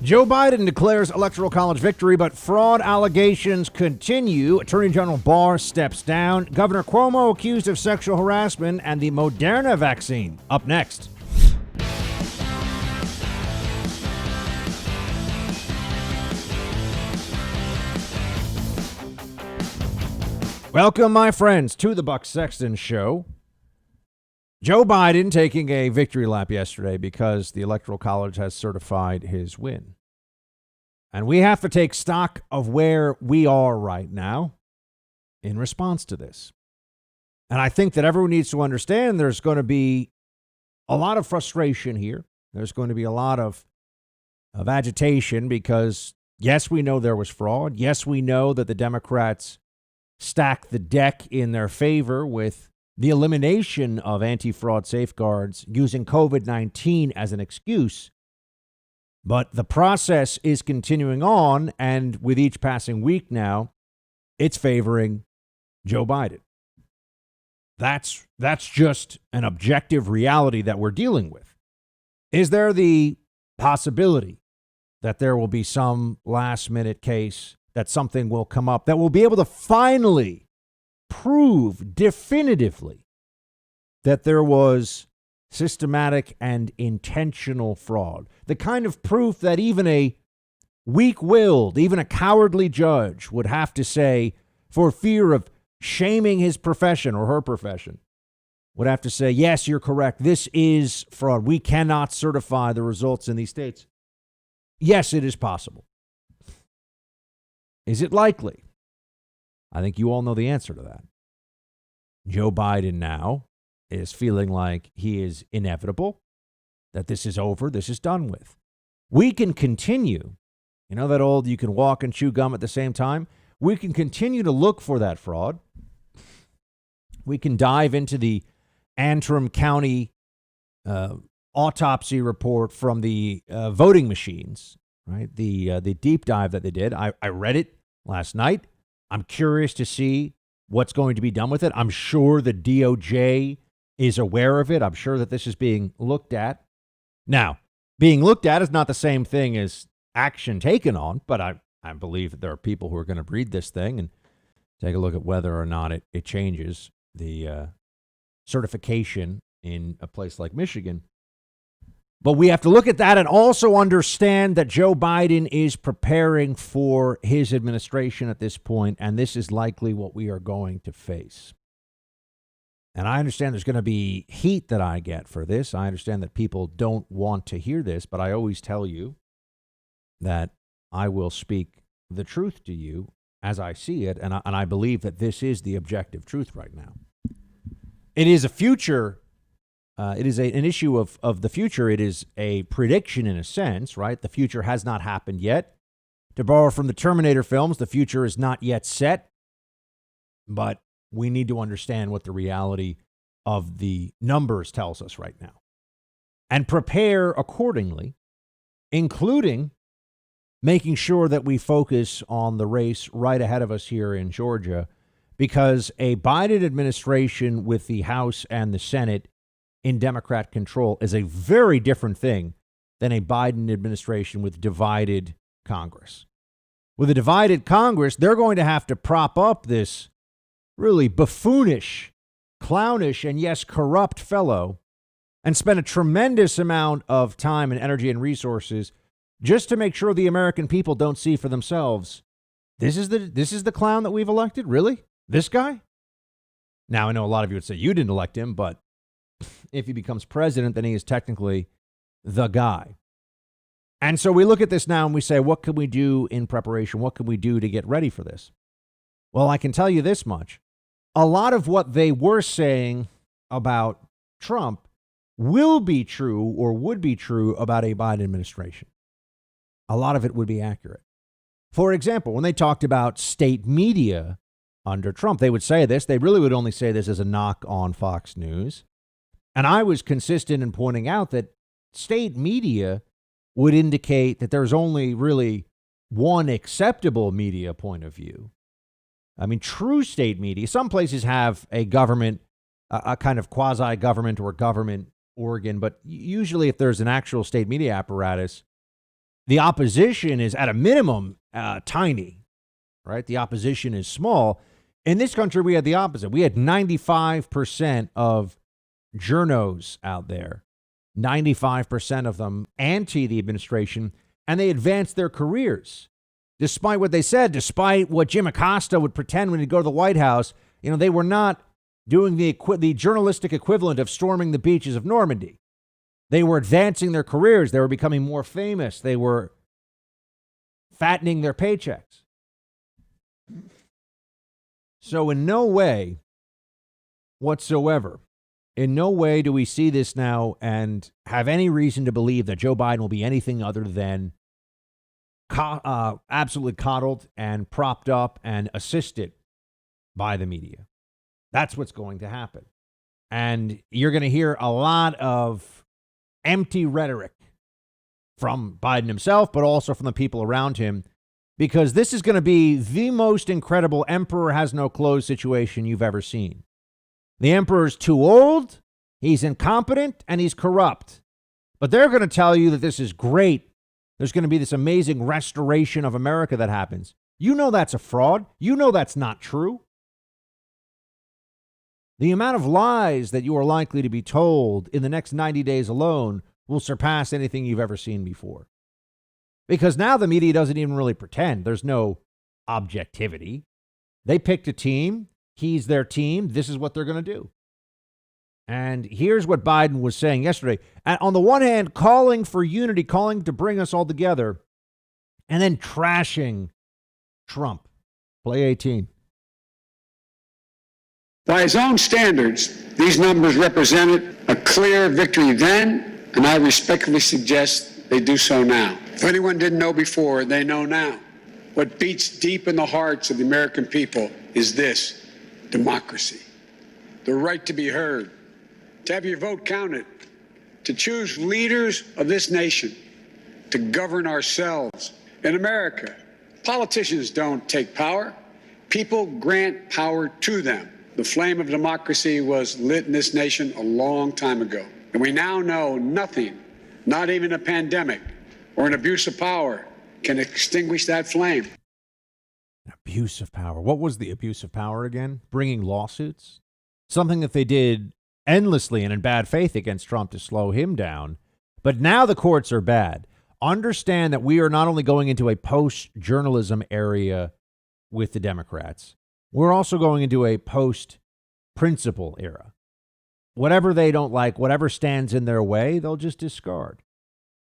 Joe Biden declares Electoral College victory, but fraud allegations continue. Attorney General Barr steps down. Governor Cuomo accused of sexual harassment, and the Moderna vaccine. Up next. Welcome, my friends, to the Buck Sexton Show. Joe Biden taking a victory lap yesterday because the Electoral College has certified his win. And we have to take stock of where we are right now in response to this. And I think that everyone needs to understand there's going to be a lot of frustration here. There's going to be a lot of agitation because, yes, we know there was fraud. Yes, we know that the Democrats stacked the deck in their favor with the elimination of anti-fraud safeguards using COVID-19 as an excuse. But the process is continuing on, and with each passing week now, it's favoring Joe Biden. That's just an objective reality that we're dealing with. Is there the possibility that there will be some last-minute case, that something will come up that will be able to finally prove definitively that there was systematic and intentional fraud? The kind of proof that even a weak-willed, even a cowardly judge would have to say, for fear of shaming his profession or her profession, would have to say, yes, you're correct. This is fraud. We cannot certify the results in these states. Yes, it is possible. Is it likely? I think you all know the answer to that. Joe Biden now is feeling like he is inevitable, that this is over, this is done with. We can continue, you know that old you can walk and chew gum at the same time? We can continue to look for that fraud. We can dive into the Antrim County autopsy report from the voting machines, right? The deep dive that they did. I read it last night. I'm curious to see what's going to be done with it. I'm sure the DOJ is aware of it. I'm sure that this is being looked at. Now, being looked at is not the same thing as action taken on, but I believe that there are people who are going to read this thing and take a look at whether or not it changes the certification in a place like Michigan. But we have to look at that and also understand that Joe Biden is preparing for his administration at this point, and this is likely what we are going to face. And I understand there's going to be heat that I get for this. I understand that people don't want to hear this, but I always tell you that I will speak the truth to you as I see it, and I believe that this is the objective truth right now. It is a future. It is an issue of the future. It is a prediction in a sense, right? The future has not happened yet. To borrow from the Terminator films, the future is not yet set, but we need to understand what the reality of the numbers tells us right now and prepare accordingly, including making sure that we focus on the race right ahead of us here in Georgia, because a Biden administration with the House and the Senate in Democrat control is a very different thing than a Biden administration with divided Congress. With a divided Congress, they're going to have to prop up this really buffoonish, clownish, and yes, corrupt fellow and spend a tremendous amount of time and energy and resources just to make sure the American people don't see for themselves, this is the clown that we've elected? Really? This guy? Now, I know a lot of you would say you didn't elect him, but if he becomes president, then he is technically the guy. And so we look at this now and we say, what can we do in preparation? What can we do to get ready for this? Well, I can tell you this much. A lot of what they were saying about Trump will be true or would be true about a Biden administration. A lot of it would be accurate. For example, when they talked about state media under Trump, they would say this. They really would only say this as a knock on Fox News. And I was consistent in pointing out that state media would indicate that there's only really one acceptable media point of view. I mean, true state media, some places have a government, a kind of quasi-government or government organ, but usually if there's an actual state media apparatus, The opposition is at a minimum tiny, right? The opposition is small. In this country, we had the opposite. We had 95% of journos out there, 95% of them anti the administration, and they advanced their careers. Despite what they said, despite what Jim Acosta would pretend when he'd go to the White House, they were not doing the journalistic equivalent of storming the beaches of Normandy. They were advancing their careers. They were becoming more famous. They were fattening their paychecks. So in no way whatsoever, in no way do we see this now and have any reason to believe that Joe Biden will be anything other than absolutely coddled and propped up and assisted by the media. That's what's going to happen. And you're going to hear a lot of empty rhetoric from Biden himself, but also from the people around him, because this is going to be the most incredible emperor has no clothes situation you've ever seen. The emperor's too old, he's incompetent, and he's corrupt. But they're going to tell you that this is great. There's going to be this amazing restoration of America that happens. You know that's a fraud. You know that's not true. The amount of lies that you are likely to be told in the next 90 days alone will surpass anything you've ever seen before. Because now the media doesn't even really pretend. There's no objectivity. They picked a team. He's their team. This is what they're going to do. And here's what Biden was saying yesterday. And on the one hand, calling for unity, calling to bring us all together, and then trashing Trump. Play 18. By his own standards, these numbers represented a clear victory then, and I respectfully suggest they do so now. If anyone didn't know before, they know now. What beats deep in the hearts of the American people is this: democracy. The right to be heard, to have your vote counted, to choose leaders of this nation, to govern ourselves. In America, politicians don't take power. People grant power to them. The flame of democracy was lit in this nation a long time ago. And we now know nothing, not even a pandemic or an abuse of power, can extinguish that flame. Abuse of power. What was the abuse of power again? Bringing lawsuits? Something that they did endlessly and in bad faith against Trump to slow him down. But now the courts are bad. Understand that we are not only going into a post-journalism area with the Democrats, we're also going into a post-principle era. Whatever they don't like, whatever stands in their way, they'll just discard.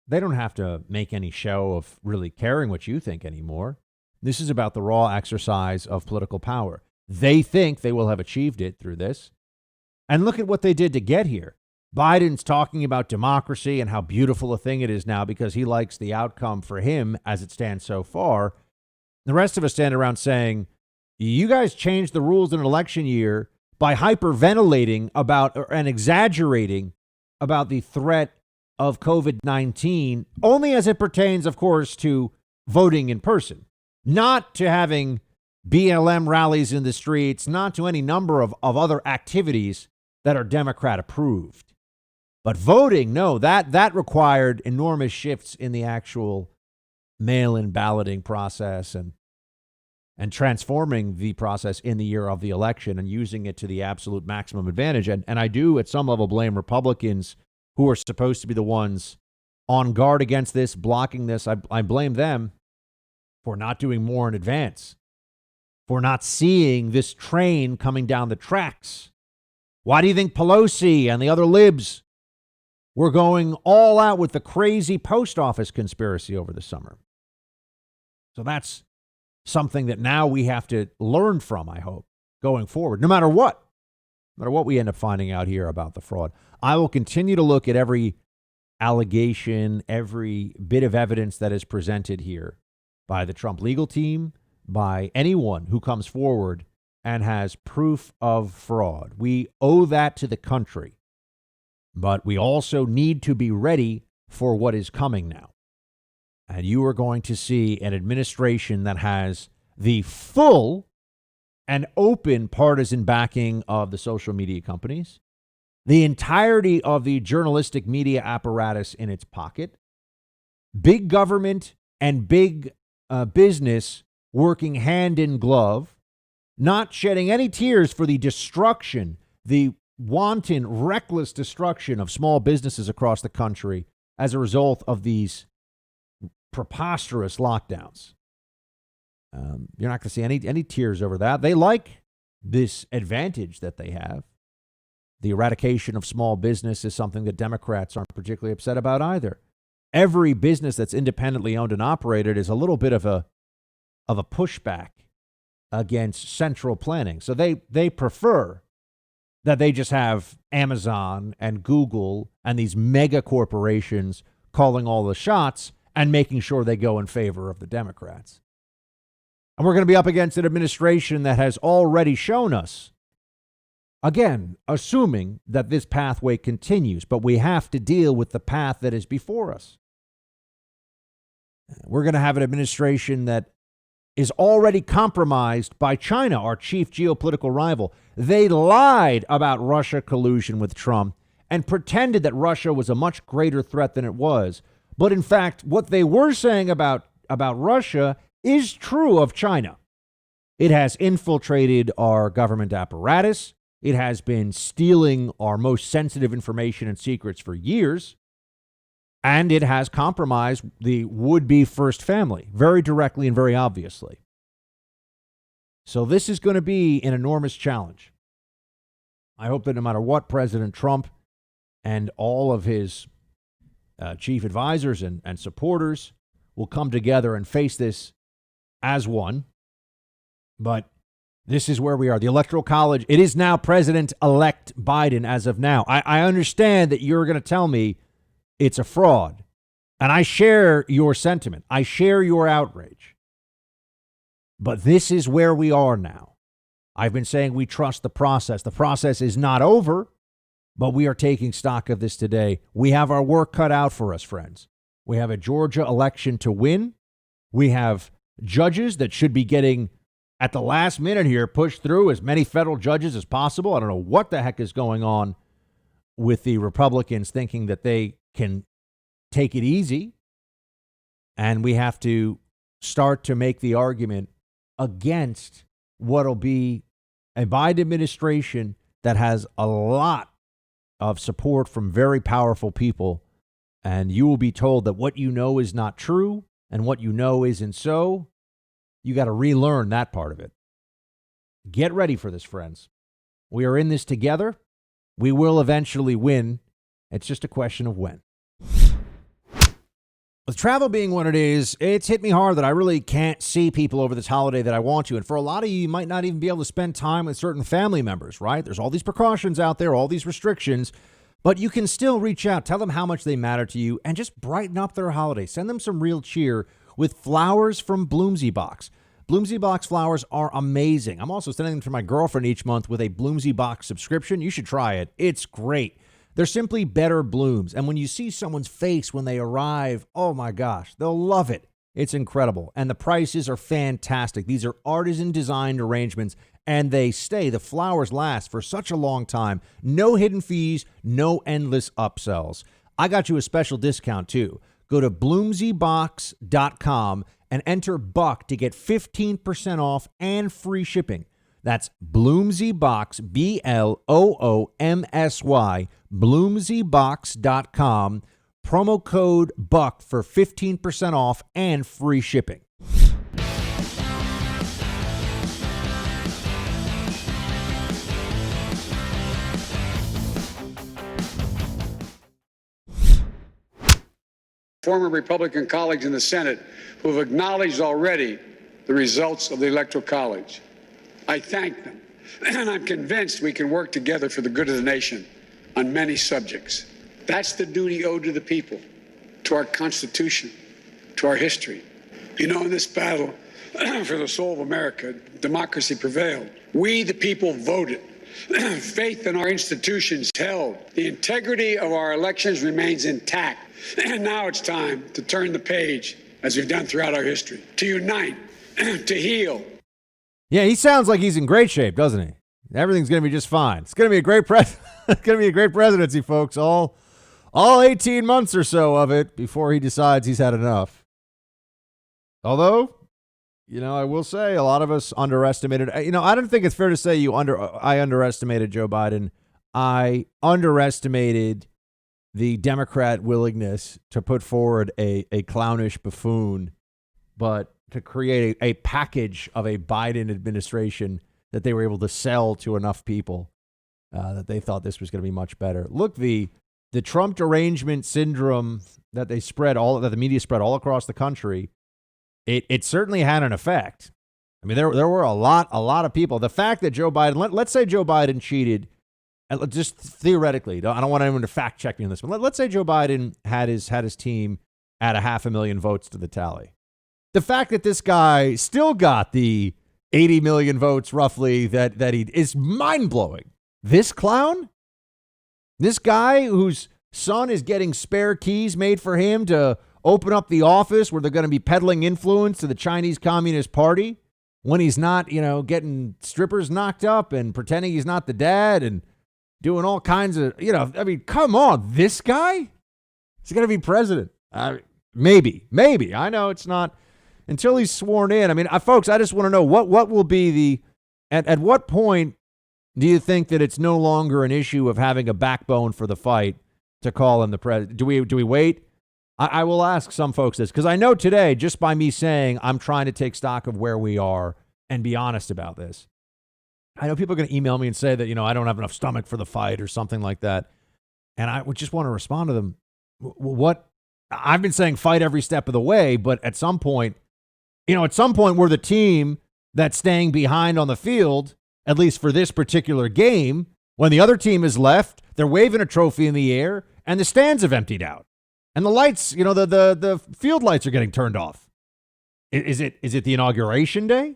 They don't have to make any show of really caring what you think anymore. This is about the raw exercise of political power. They think they will have achieved it through this. And look at what they did to get here. Biden's talking about democracy and how beautiful a thing it is now because he likes the outcome for him as it stands so far. The rest of us stand around saying, you guys changed the rules in an election year by hyperventilating about and exaggerating about the threat of COVID-19 only as it pertains, of course, to voting in person, not to having BLM rallies in the streets, not to any number of other activities that are Democrat approved. But voting, no, that required enormous shifts in the actual mail-in balloting process and transforming the process in the year of the election and using it to the absolute maximum advantage. And I do, at some level, blame Republicans who are supposed to be the ones on guard against this, blocking this. I blame them for not doing more in advance, for not seeing this train coming down the tracks. Why do you think Pelosi and the other libs were going all out with the crazy post office conspiracy over the summer? So that's something that now we have to learn from, I hope, going forward, no matter what we end up finding out here about the fraud. I will continue to look at every allegation, every bit of evidence that is presented here by the Trump legal team, by anyone who comes forward and has proof of fraud. We owe that to the country, but we also need to be ready for what is coming now. And you are going to see an administration that has the full and open partisan backing of the social media companies, the entirety of the journalistic media apparatus in its pocket, big government and big business working hand in glove, not shedding any tears for the destruction, the wanton, reckless destruction of small businesses across the country as a result of these preposterous lockdowns. You're not going to see any tears over that. They like this advantage that they have. The eradication of small business is something that Democrats aren't particularly upset about either. Every business that's independently owned and operated is a little bit of a pushback against central planning. So they prefer that they just have Amazon and Google and these mega corporations calling all the shots and making sure they go in favor of the Democrats. And we're going to be up against an administration that has already shown us, again, assuming that this pathway continues, but we have to deal with the path that is before us. We're going to have an administration that is already compromised by China, our chief geopolitical rival. They lied about Russia collusion with Trump and pretended that Russia was a much greater threat than it was. But in fact, what they were saying about Russia is true of China. It has infiltrated our government apparatus. It has been stealing our most sensitive information and secrets for years. And it has compromised the would-be first family very directly and very obviously. So this is going to be an enormous challenge. I hope that no matter what President Trump and all of his chief advisors and supporters will come together and face this as one. But this is where we are. The Electoral College, it is now President-elect Biden as of now. I understand that you're going to tell me it's a fraud. And I share your sentiment. I share your outrage. But this is where we are now. I've been saying we trust the process. The process is not over, but we are taking stock of this today. We have our work cut out for us, friends. We have a Georgia election to win. We have judges that should be getting, at the last minute here, pushed through as many federal judges as possible. I don't know what the heck is going on with the Republicans thinking that they can take it easy. And we have to start to make the argument against what'll be a Biden administration that has a lot of support from very powerful people. And you will be told that what you know is not true and what you know isn't so. You got to relearn that part of it. Get ready for this, friends. We are in this together. We will eventually win. It's just a question of when. With travel being what it is, it's hit me hard that I really can't see people over this holiday that I want to. And for a lot of you, you might not even be able to spend time with certain family members, right? There's all these precautions out there, all these restrictions, but you can still reach out, tell them how much they matter to you, and just brighten up their holiday. Send them some real cheer with flowers from Bloomsy Box. Bloomsy Box flowers are amazing. I'm also sending them to my girlfriend each month with a Bloomsy Box subscription. You should try it. It's great. They're simply better blooms. And when you see someone's face when they arrive, oh my gosh, they'll love it. It's incredible. And the prices are fantastic. These are artisan designed arrangements and they stay. The flowers last for such a long time. No hidden fees, no endless upsells. I got you a special discount too. Go to bloomsybox.com and enter Buck to get 15% off and free shipping. That's Bloomsy Box, BLOOMSY, bloomsybox.com. Promo code BUCK for 15% off and free shipping. Former Republican colleagues in the Senate who have acknowledged already the results of the Electoral College. I thank them, and I'm convinced we can work together for the good of the nation on many subjects. That's the duty owed to the people, to our Constitution, to our history. You know, in this battle for the soul of America, democracy prevailed. We, the people, voted. Faith in our institutions held. The integrity of our elections remains intact. And now it's time to turn the page, as we've done throughout our history, to unite, to heal. Yeah, he sounds like he's in great shape, doesn't he? Everything's going to be just fine. It's going to be a great it's going to be a great presidency, folks. All all 18 months or so of it before he decides he's had enough. Although, I will say a lot of us underestimated. I don't think it's fair to say I underestimated Joe Biden. I underestimated the Democrat willingness to put forward a clownish buffoon, but to create a package of a Biden administration that they were able to sell to enough people that they thought this was going to be much better. Look, the Trump derangement syndrome that the media spread all across the country, it certainly had an effect. I mean, there were a lot of people. The fact that Joe Biden, let's say Joe Biden cheated, just theoretically, I don't want anyone to fact check me on this, but let's say Joe Biden had his team add 500,000 votes to the tally. The fact that this guy still got the 80 million votes roughly that he is mind-blowing. This clown? This guy whose son is getting spare keys made for him to open up the office where they're going to be peddling influence to the Chinese Communist Party when he's not, getting strippers knocked up and pretending he's not the dad and doing all kinds of, come on, this guy? He's going to be president. Maybe. I know it's not until he's sworn in. I mean, folks, I just want to know what will be at what point do you think that it's no longer an issue of having a backbone for the fight to call in the president? Do we wait? I will ask some folks this because I know today, just by me saying I'm trying to take stock of where we are and be honest about this, I know people are going to email me and say that, I don't have enough stomach for the fight or something like that. And I would just want to respond to them. What I've been saying, fight every step of the way. But at some point, we're the team that's staying behind on the field, at least for this particular game. When the other team is left, they're waving a trophy in the air and the stands have emptied out. And the lights, the field lights are getting turned off. Is it the inauguration day?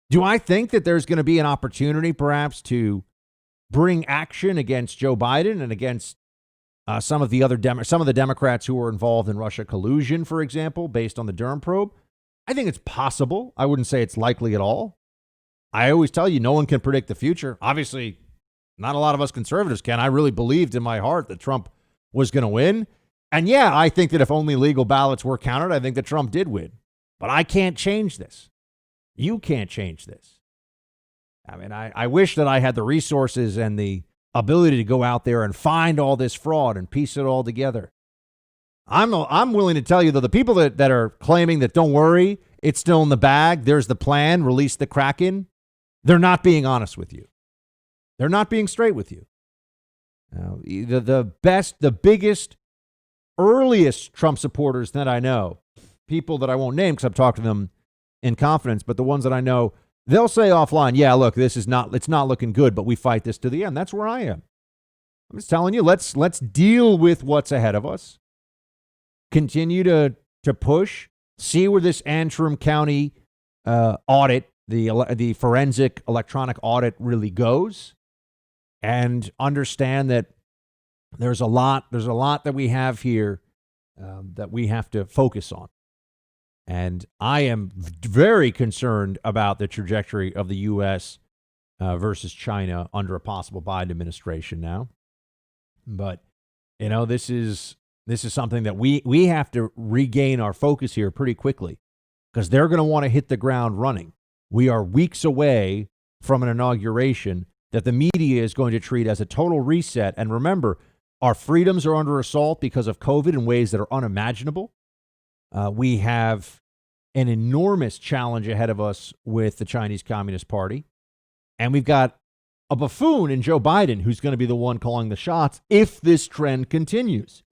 Do I think that there's going to be an opportunity perhaps to bring action against Joe Biden and against some of the Democrats who were involved in Russia collusion, for example, based on the Durham probe? I think it's possible. I wouldn't say it's likely at all. I always tell you, no one can predict the future. Obviously, not a lot of us conservatives can. I really believed in my heart that Trump was going to win. And yeah, I think that if only legal ballots were counted, I think that Trump did win. But I can't change this. You can't change this. I mean, I wish that I had the resources and the ability to go out there and find all this fraud and piece it all together. I'm willing to tell you, though, the people that are claiming that don't worry, it's still in the bag, there's the plan, release the Kraken, they're not being honest with you. They're not being straight with you. The biggest, earliest Trump supporters that I know, people that I won't name because I've talked to them in confidence, but the ones that I know, they'll say offline, yeah, look, it's not looking good, but we fight this to the end. That's where I am. I'm just telling you, let's deal with what's ahead of us. Continue to push, see where this Antrim County audit, the forensic electronic audit really goes, and understand that there's a lot that we have here that we have to focus on. And I am very concerned about the trajectory of the U.S. Versus China under a possible Biden administration now. But, this is something that we have to regain our focus here pretty quickly because they're going to want to hit the ground running. We are weeks away from an inauguration that the media is going to treat as a total reset. And remember, our freedoms are under assault because of COVID in ways that are unimaginable. We have an enormous challenge ahead of us with the Chinese Communist Party. And we've got a buffoon in Joe Biden who's going to be the one calling the shots if this trend continues.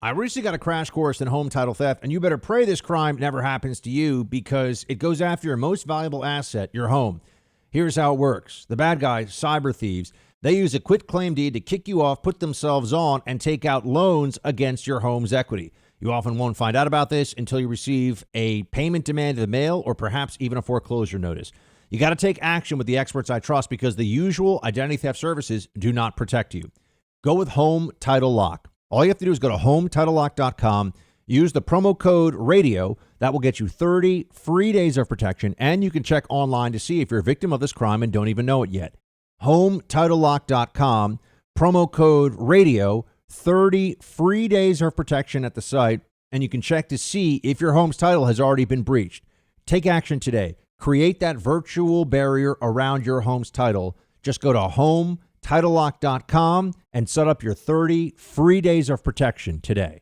I recently got a crash course in home title theft, and you better pray this crime never happens to you because it goes after your most valuable asset, your home. Here's how it works. The bad guys, cyber thieves, they use a quitclaim deed to kick you off, put themselves on, and take out loans against your home's equity. You often won't find out about this until you receive a payment demand in the mail or perhaps even a foreclosure notice. You got to take action with the experts I trust because the usual identity theft services do not protect you. Go with Home Title Lock. All you have to do is go to HomeTitleLock.com, use the promo code RADIO. That will get you 30 free days of protection, and you can check online to see if you're a victim of this crime and don't even know it yet. HomeTitleLock.com. promo code radio, 30 free days of protection at the site, and you can check to see if your home's title has already been breached. Take action today. Create that virtual barrier around your home's title. Just go to HomeTitleLock.com and set up your 30 free days of protection today.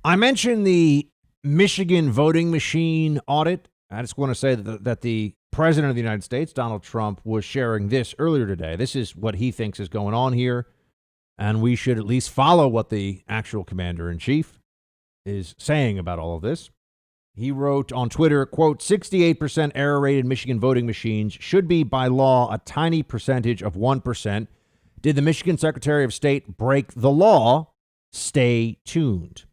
I mentioned the Michigan voting machine audit. I just want to say that the President of the United States, Donald Trump, was sharing this earlier today. This is what he thinks is going on here, and we should at least follow what the actual commander-in-chief is saying about all of this. He wrote on Twitter, quote, 68% error-rated Michigan voting machines should be, by law, a tiny percentage of 1%. Did the Michigan Secretary of State break the law? Stay tuned.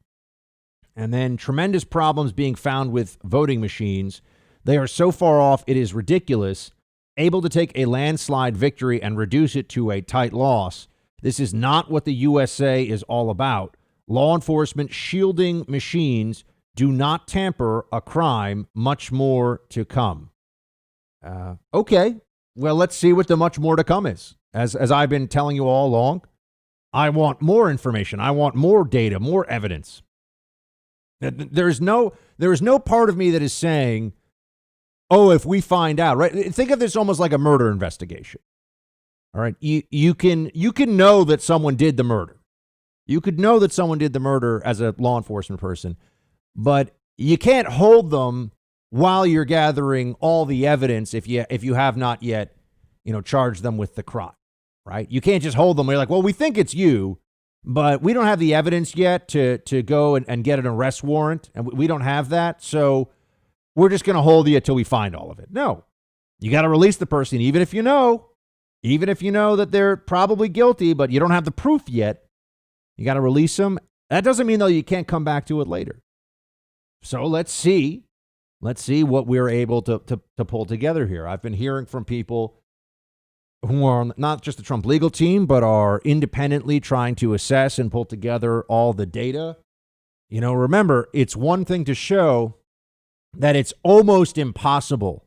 And then tremendous problems being found with voting machines. They are so far off, it is ridiculous. Able to take a landslide victory and reduce it to a tight loss. This is not what the USA is all about. Law enforcement shielding machines. Do not tamper a crime. Much more to come. Okay. Well, let's see what the much more to come is. As I've been telling you all along, I want more information. I want more data, more evidence. There is no part of me that is saying, oh, if we find out, right? Think of this almost like a murder investigation. All right. You can know that someone did the murder. You could know that someone did the murder as a law enforcement person, but you can't hold them while you're gathering all the evidence if you have not yet, charged them with the crime, right? You can't just hold them. You're like, well, we think it's you, but we don't have the evidence yet to go and get an arrest warrant, and we don't have that, so we're just going to hold you until we find all of it. No, you got to release the person, even if you know that they're probably guilty, but you don't have the proof yet. You got to release them. That doesn't mean, though, you can't come back to it later. So let's see what we're able to pull together here. I've been hearing from people who are not just the Trump legal team, but are independently trying to assess and pull together all the data. Remember, it's one thing to show that it's almost impossible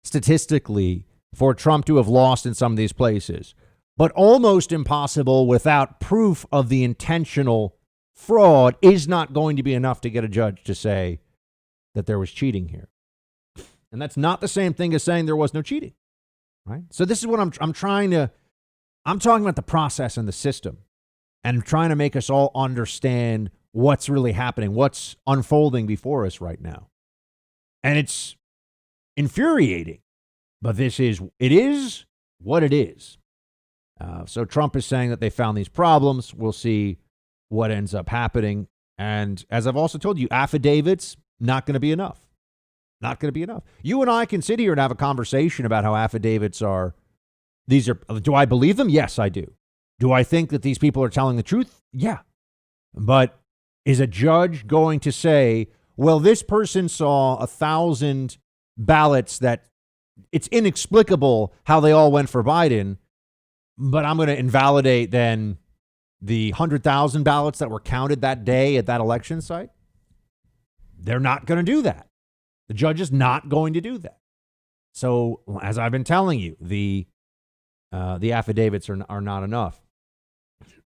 statistically for Trump to have lost in some of these places, but almost impossible without proof of the intentional fraud is not going to be enough to get a judge to say that there was cheating here. And that's not the same thing as saying there was no cheating, right? So this is what I'm talking about the process and the system, and trying to make us all understand what's really happening, what's unfolding before us right now. And it's infuriating, but it is what it is. So Trump is saying that they found these problems. We'll see what ends up happening. And as I've also told you, affidavits, not going to be enough. Not going to be enough. You and I can sit here and have a conversation about how affidavits are. Do I believe them? Yes, I do. Do I think that these people are telling the truth? Yeah. But is a judge going to say, well, this person saw 1,000 ballots that it's inexplicable how they all went for Biden, but I'm going to invalidate then the 100,000 ballots that were counted that day at that election site? They're not going to do that. The judge is not going to do that. So, as I've been telling you, the affidavits are not enough.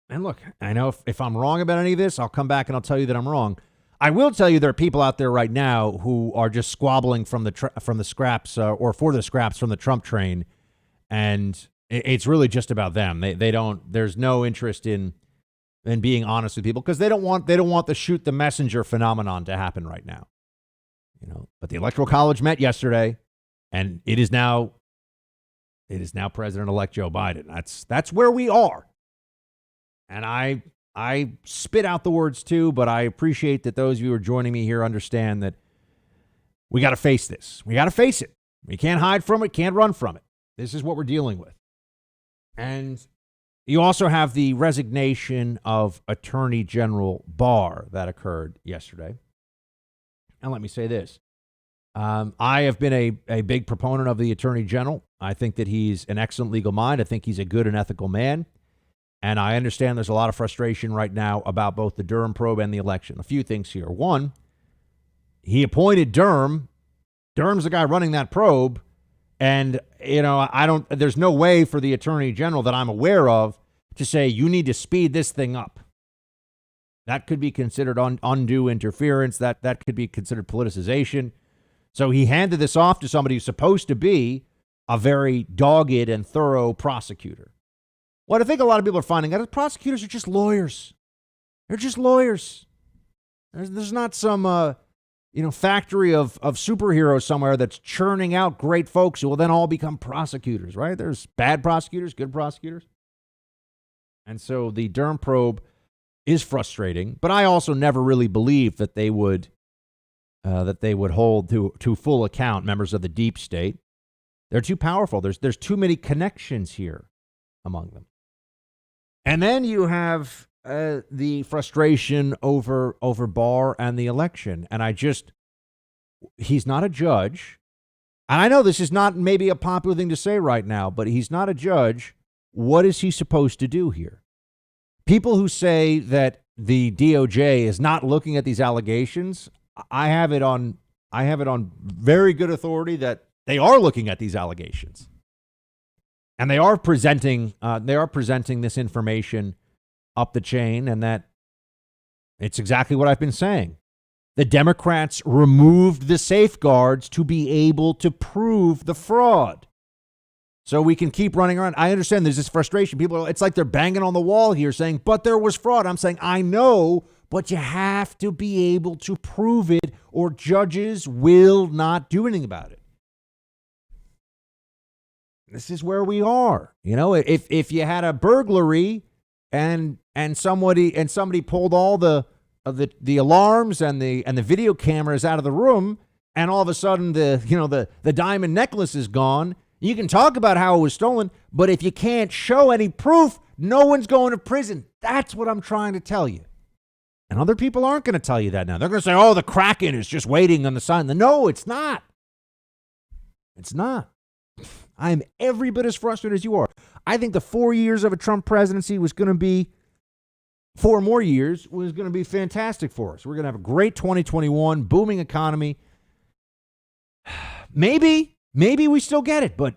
And look, I know if I'm wrong about any of this, I'll come back and I'll tell you that I'm wrong. I will tell you there are people out there right now who are just squabbling from the scraps or for the scraps from the Trump train, and it's really just about them. They don't. There's no interest in being honest with people because they don't want the shoot the messenger phenomenon to happen right now. But the Electoral College met yesterday, and it is now President-elect Joe Biden. That's where we are. And I spit out the words too, but I appreciate that those of you who are joining me here understand that we got to face this. We got to face it. We can't hide from it, can't run from it. This is what we're dealing with. And you also have the resignation of Attorney General Barr that occurred yesterday. And let me say this. I have been a big proponent of the Attorney General. I think that he's an excellent legal mind. I think he's a good and ethical man. And I understand there's a lot of frustration right now about both the Durham probe and the election. A few things here. One, he appointed Durham. Durham's the guy running that probe. And, there's no way for the attorney general that I'm aware of to say you need to speed this thing up. That could be considered undue interference. That could be considered politicization. So he handed this off to somebody who's supposed to be a very dogged and thorough prosecutor. What I think a lot of people are finding out is prosecutors are just lawyers. They're just lawyers. There's not some factory of superheroes somewhere that's churning out great folks who will then all become prosecutors, right? There's bad prosecutors, good prosecutors. And so the Durham probe is frustrating, but I also never really believed that they would hold to full account members of the deep state. They're too powerful. There's too many connections here among them. And then you have the frustration over Barr and the election. And he's not a judge. And I know this is not maybe a popular thing to say right now, but he's not a judge. What is he supposed to do here? People who say that the DOJ is not looking at these allegations, I have it on very good authority that they are looking at these allegations. And they are presenting this information up the chain, and that it's exactly what I've been saying. The Democrats removed the safeguards to be able to prove the fraud. So we can keep running around. I understand there's this frustration. It's like they're banging on the wall here saying, but there was fraud. I'm saying, I know, but you have to be able to prove it or judges will not do anything about it. This is where we are. If you had a burglary and somebody pulled all the alarms and the video cameras out of the room, and all of a sudden the diamond necklace is gone, you can talk about how it was stolen, but if you can't show any proof, no one's going to prison. That's what I'm trying to tell you. And other people aren't going to tell you that now. They're going to say, oh, the Kraken is just waiting on the sign. No, it's not. It's not. I'm every bit as frustrated as you are. I think the 4 years of a Trump presidency was going to be 4 more years was going to be fantastic for us. We're going to have a great 2021, booming economy. Maybe we still get it, but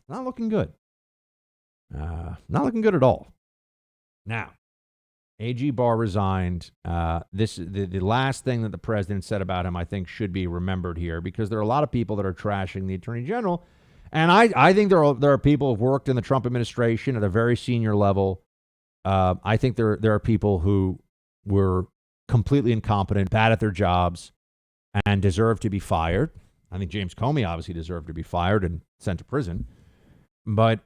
not looking good. Not looking good at all. Now, AG Barr resigned. The last thing that the president said about him, I think, should be remembered here, because there are a lot of people that are trashing the attorney general. And I think there are people who've worked in the Trump administration at a very senior level. I think there are people who were completely incompetent, bad at their jobs, and deserve to be fired. I think James Comey obviously deserved to be fired and sent to prison. But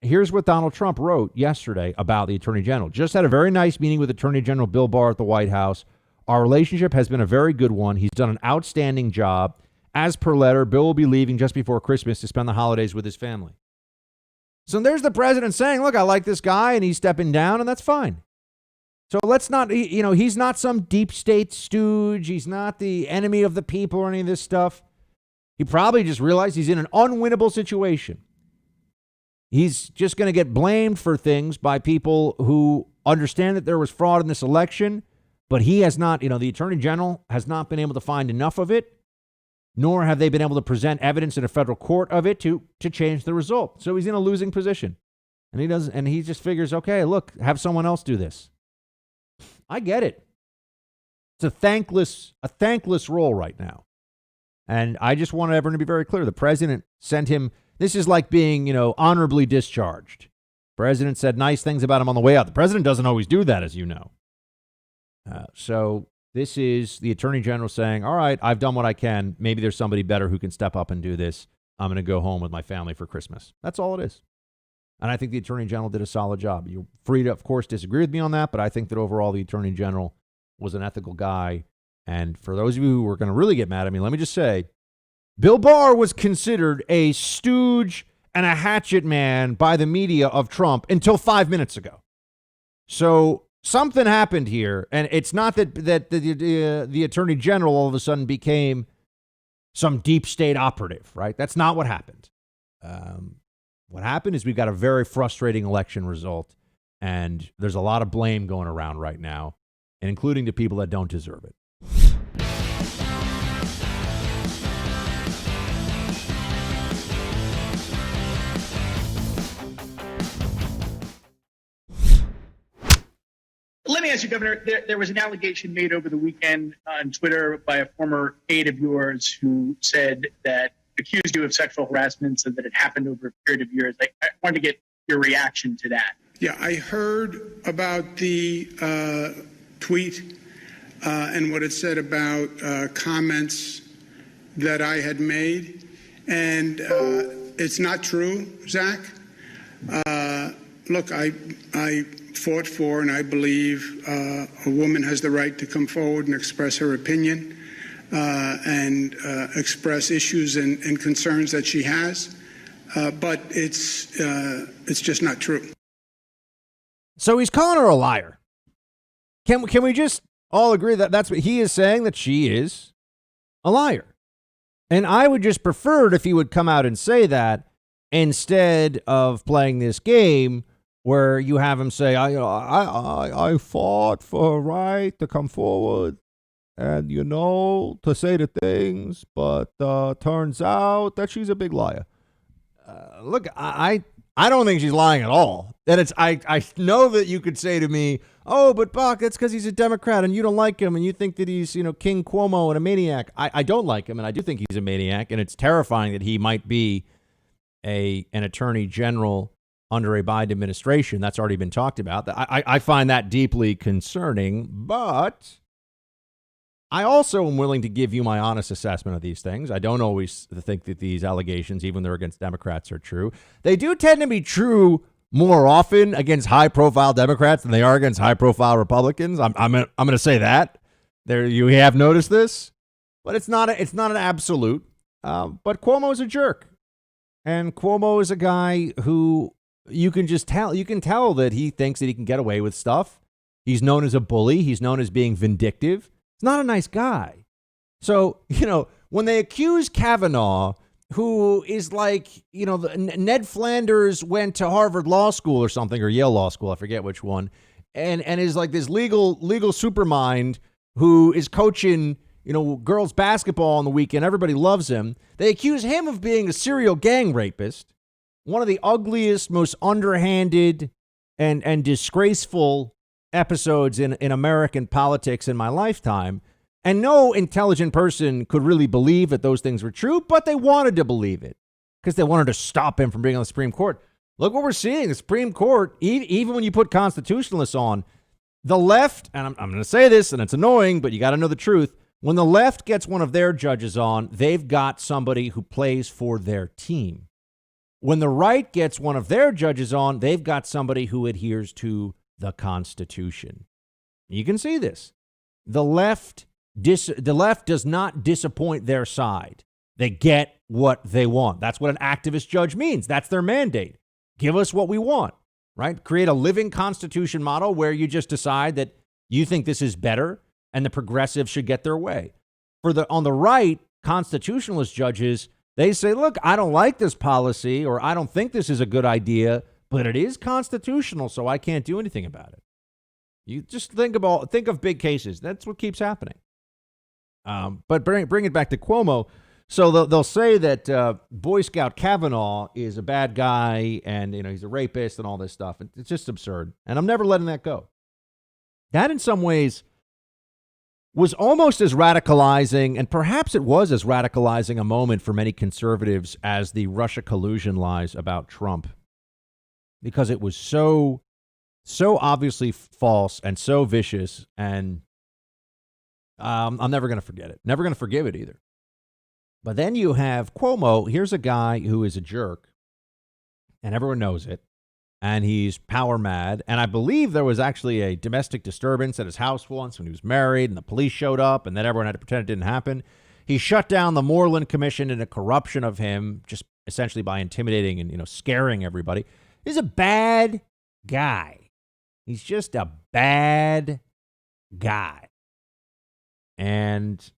here's what Donald Trump wrote yesterday about the attorney general. Just had a very nice meeting with Attorney General Bill Barr at the White House. Our relationship has been a very good one. He's done an outstanding job. As per letter, Bill will be leaving just before Christmas to spend the holidays with his family. So there's the president saying, look, I like this guy, and he's stepping down, and that's fine. So let's not, he's not some deep state stooge. He's not the enemy of the people or any of this stuff. He probably just realized he's in an unwinnable situation. He's just going to get blamed for things by people who understand that there was fraud in this election, but he has not, the attorney general has not been able to find enough of it, nor have they been able to present evidence in a federal court of it to change the result. So he's in a losing position. And he just figures, okay, look, have someone else do this. I get it. It's a thankless role right now. And I just want everyone to be very clear. The president sent him, this is like being, honorably discharged. President said nice things about him on the way out. The president doesn't always do that, as you know. So this is the attorney general saying, all right, I've done what I can. Maybe there's somebody better who can step up and do this. I'm going to go home with my family for Christmas. That's all it is. And I think the attorney general did a solid job. You're free to, of course, disagree with me on that, but I think that overall the attorney general was an ethical guy. And for those of you who are going to really get mad at me, let me just say, Bill Barr was considered a stooge and a hatchet man by the media of Trump until 5 minutes ago. So something happened here, and it's not that the attorney general all of a sudden became some deep state operative, right? That's not what happened. What happened is we got a very frustrating election result, And there's a lot of blame going around right now, and including the people that don't deserve it. Let me ask you, Governor, there was an allegation made over the weekend on Twitter by a former aide of yours who said that accused you of sexual harassment, said that it happened over a period of years. I wanted to get your reaction to that. Yeah, I heard about the tweet and what it said about comments that I had made. And it's not true, Zach. Look, I fought for and I believe a woman has the right to come forward and express her opinion and express issues and concerns that she has. But it's just not true. So he's calling her a liar. Can we just all agree that that's what he is saying, that she is a liar? And I would just prefer it if he would come out and say that instead of playing this game where you have him say, I fought for a right to come forward and, to say the things, but turns out that she's a big liar. Look, I don't think she's lying at all. That it's I know that you could say to me, oh, but Buck, it's because he's a Democrat and you don't like him and you think that he's, King Cuomo and a maniac. I don't like him and I do think he's a maniac, and it's terrifying that he might be an attorney general under a Biden administration. That's already been talked about. I find that deeply concerning, but I also am willing to give you my honest assessment of these things. I don't always think that these allegations, even though they're against Democrats, are true. They do tend to be true more often against high-profile Democrats than they are against high-profile Republicans. I'm going to say that. There, you have noticed this, but it's not an absolute. But Cuomo's a jerk, and Cuomo is a guy who you can tell that he thinks that he can get away with stuff. He's known as a bully. He's known as being vindictive. He's not a nice guy. So, when they accuse Kavanaugh, who is like, Ned Flanders went to Harvard Law School or something, or Yale Law School, I forget which one, and is like this legal supermind who is coaching, girls basketball on the weekend. Everybody loves him. They accuse him of being a serial gang rapist, one of the ugliest, most underhanded and disgraceful episodes in American politics in my lifetime. And no intelligent person could really believe that those things were true, but they wanted to believe it because they wanted to stop him from being on the Supreme Court. Look what we're seeing. The Supreme Court, even when you put constitutionalists on, the left, and I'm going to say this, and it's annoying, but you got to know the truth. When the left gets one of their judges on, they've got somebody who plays for their team. When the right gets one of their judges on, they've got somebody who adheres to the Constitution. You can see this. The left does not disappoint their side. They get what they want. That's what an activist judge means. That's their mandate. Give us what we want, right? Create a living Constitution model where you just decide that you think this is better and the progressives should get their way. On the right, constitutionalist judges, they say, look, I don't like this policy, or I don't think this is a good idea, but it is constitutional, so I can't do anything about it. You just think of big cases. That's what keeps happening. But bring it back to Cuomo. So they'll say that Boy Scout Kavanaugh is a bad guy and he's a rapist and all this stuff. It's just absurd. And I'm never letting that go. That in some ways was almost as radicalizing, and perhaps it was as radicalizing a moment for many conservatives as the Russia collusion lies about Trump, because it was so obviously false and so vicious, and I'm never going to forget it. Never going to forgive it either. But then you have Cuomo. Here's a guy who is a jerk, and everyone knows it, and he's power mad. And I believe there was actually a domestic disturbance at his house once when he was married, and the police showed up, and then everyone had to pretend it didn't happen. He shut down the Moreland Commission in a corruption of him, just essentially by intimidating and scaring everybody. He's a bad guy. He's just a bad guy. And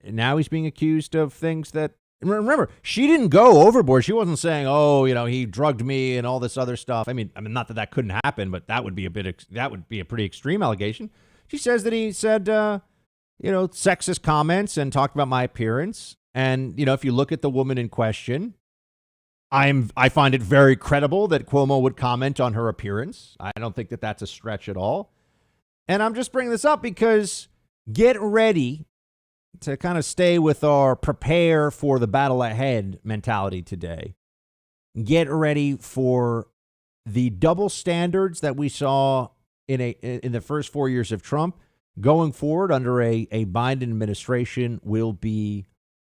now he's being accused of things that And remember, she didn't go overboard. She wasn't saying, "Oh, he drugged me" and all this other stuff. I mean, not that couldn't happen, but that would be a pretty extreme allegation. She says that he said, sexist comments and talked about my appearance. And if you look at the woman in question, I find it very credible that Cuomo would comment on her appearance. I don't think that that's a stretch at all. And I'm just bringing this up because get ready to kind of stay with our prepare for the battle ahead mentality today. Get ready for the double standards that we saw in the first 4 years of Trump. Going forward under a Biden administration will be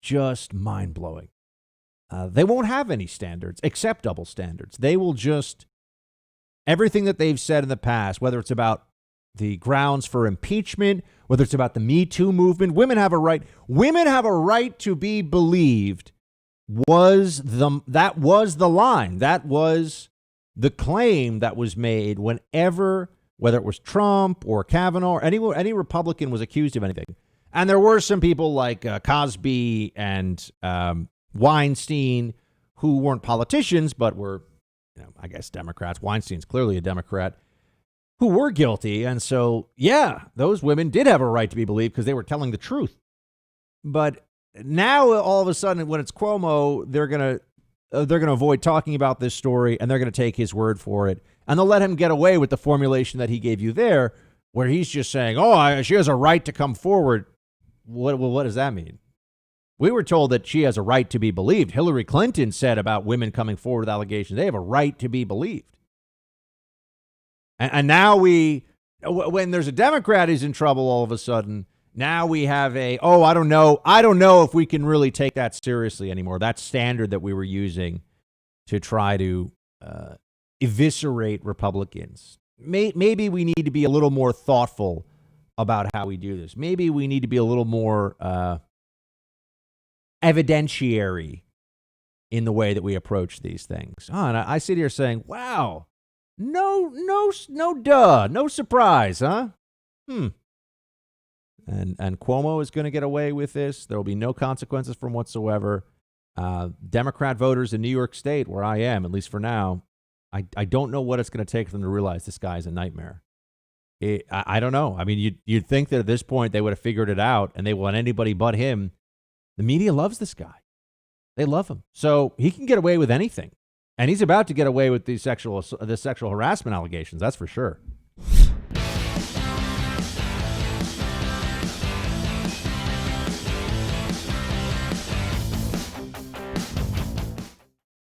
just mind-blowing. They won't have any standards except double standards. They will just, everything that they've said in the past, whether it's about the grounds for impeachment, whether it's about the Me Too movement, women have a right to be believed that was the line. That was the claim that was made whenever, whether it was Trump or Kavanaugh or any Republican was accused of anything. And there were some people like Cosby and Weinstein who weren't politicians, but were, I guess, Democrats. Weinstein's clearly a Democrat, who were guilty. And so, yeah, those women did have a right to be believed because they were telling the truth. But now, all of a sudden, when it's Cuomo, they're going to avoid talking about this story, and they're going to take his word for it. And they'll let him get away with the formulation that he gave you there, where he's just saying, she has a right to come forward. What does that mean? We were told that she has a right to be believed. Hillary Clinton said about women coming forward with allegations, they have a right to be believed. And now when there's a Democrat who's in trouble all of a sudden, now we have I don't know if we can really take that seriously anymore. That standard that we were using to try to eviscerate Republicans. Maybe we need to be a little more thoughtful about how we do this. Maybe we need to be a little more evidentiary in the way that we approach these things. And I sit here saying, wow, no surprise, huh? And Cuomo is going to get away with this. There will be no consequences from whatsoever. Democrat voters in New York State, where I am, at least for now, I don't know what it's going to take for them to realize this guy is a nightmare. I don't know. I mean, you'd think that at this point they would have figured it out, and they want anybody but him. The media loves this guy. They love him. So he can get away with anything. And he's about to get away with the sexual harassment allegations, that's for sure.